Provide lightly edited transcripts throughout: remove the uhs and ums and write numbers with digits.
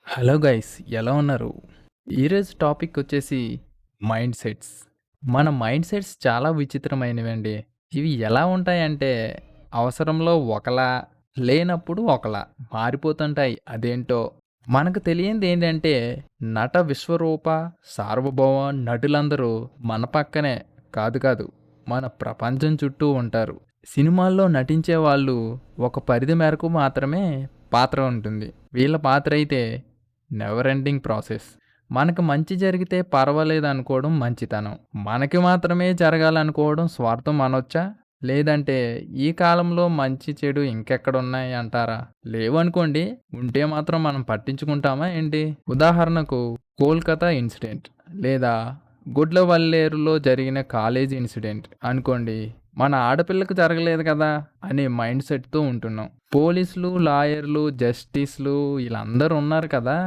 Hello guys, ఎలా ఉన్నారు? ఈరోజు టాపిక్ వచ్చేసి మైండ్ సెట్స్. మన మైండ్ సెట్స్ చాలా విచిత్రమైనవండి. ఇవి ఎలా ఉంటాయంటే అవసరంలో ఒకలా, లేనప్పుడు ఒకలా మారిపోతుంటాయి. అదేంటో మనకు తెలియంది ఏంటంటే నట విశ్వరూప సార్వభౌమ నటులందరూ మన పక్కనే కాదు మన ప్రపంచం చుట్టూ ఉంటారు. సినిమాల్లో నటించే వాళ్ళు ఒక పరిధి మేరకు మాత్రమే పాత్ర ఉంటుంది. వీళ్ళ పాత్ర అయితే నెవర్ ఎండింగ్ ప్రాసెస్. మనకు మంచి జరిగితే పర్వాలేదనుకోవడం మంచితనం. మనకి మాత్రమే జరగాలనుకోవడం స్వార్థం అనొచ్చా? లేదంటే ఈ కాలంలో మంచి చెడు ఇంకెక్కడున్నాయి అంటారా? లేవనుకోండి. ఉంటే మాత్రం మనం పట్టించుకుంటామా ఏంటి? ఉదాహరణకు 'కోల్కతా ఇన్సిడెంట్' లేదా 'గుడ్లవల్లేరులో' జరిగిన కాలేజీ ఇన్సిడెంట్ అనుకోండి. మన ఆడపిల్లకు జరగలేదు కదా అనే మైండ్ సెట్‌తో ఉంటున్నాం. పోలీసులు, లాయర్లు, జస్టిస్‌లు ఈళ్ళందరూ ఉన్నారు కదా!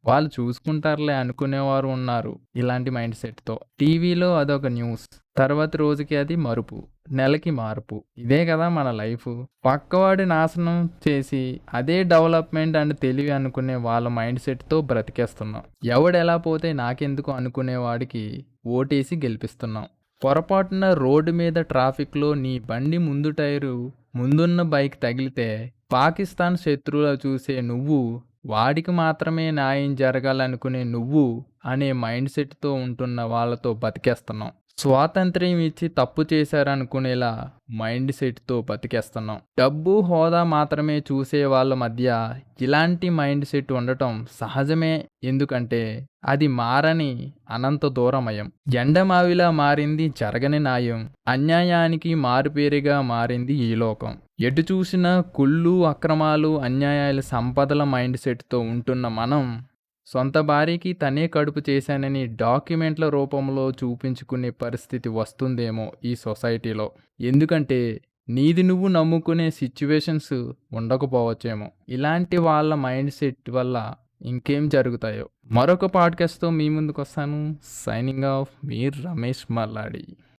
వాళ్ళు చూసుకుంటారులే అనుకునేవారు ఉన్నారు ఇలాంటి మైండ్ సెట్‌తో. టీవీలో అదొక న్యూస్. తర్వాతి రోజుకి అది మరుపు. నెలకి మార్పు. ఇదే కదా మన లైఫు. పక్కవాడి నాశనం చేసి అదే డెవలప్‌మెంట్ అండ్ తెలివి అనుకునే వాళ్ళ మైండ్ సెట్‌తో బ్రతికేస్తున్నాం. ఎవడెలా పోతే నాకెందుకు అనుకునేవాడికి ఓటేసి గెలిపిస్తున్నాం. పొరపాటున రోడ్డు మీద ట్రాఫిక్‌లో నీ బండి ముందు టైరు ముందున్న బైక్ తగిలితే పాకిస్తాన్ శత్రువులా చూసే నువ్వు, వాడికి మాత్రమే న్యాయం జరగాలనుకునే నువ్వు అనే మైండ్ సెట్‌తో ఉంటున్న వాళ్ళతో బతికేస్తున్నాం. స్వాతంత్ర్యం ఇచ్చి తప్పు చేశారనుకునేలా మైండ్ సెట్‌తో బతికేస్తున్నాం. డబ్బు, హోదా మాత్రమే చూసే వాళ్ళ మధ్య ఇలాంటి మైండ్ సెట్ ఉండటం సహజమే. ఎందుకంటే అది మారని అనంత దూరమయం. ఎండమావిలా మారింది జరగని న్యాయం. అన్యాయానికి మారుపేరుగా మారింది ఈ లోకం. ఎటు చూసినా కుళ్ళు, అక్రమాలు, అన్యాయాల సంపదల మైండ్ సెట్‌తో ఉంటున్న మనం సొంత భార్యకి తనే కడుపు చేశానని డాక్యుమెంట్ల రూపంలో చూపించుకునే పరిస్థితి వస్తుందేమో ఈ సొసైటీలో. ఎందుకంటే నీది నువ్వు నమ్ముకునే సిచ్యువేషన్స్ ఉండకపోవచ్చేమో. ఇలాంటి వాళ్ళ మైండ్ సెట్ వల్ల ఇంకేం జరుగుతాయో. మరొక పాడ్కాస్ట్‌తో మీ ముందుకొస్తాను. సైనింగ్ ఆఫ్ మీ రమేష్ మల్లాడి.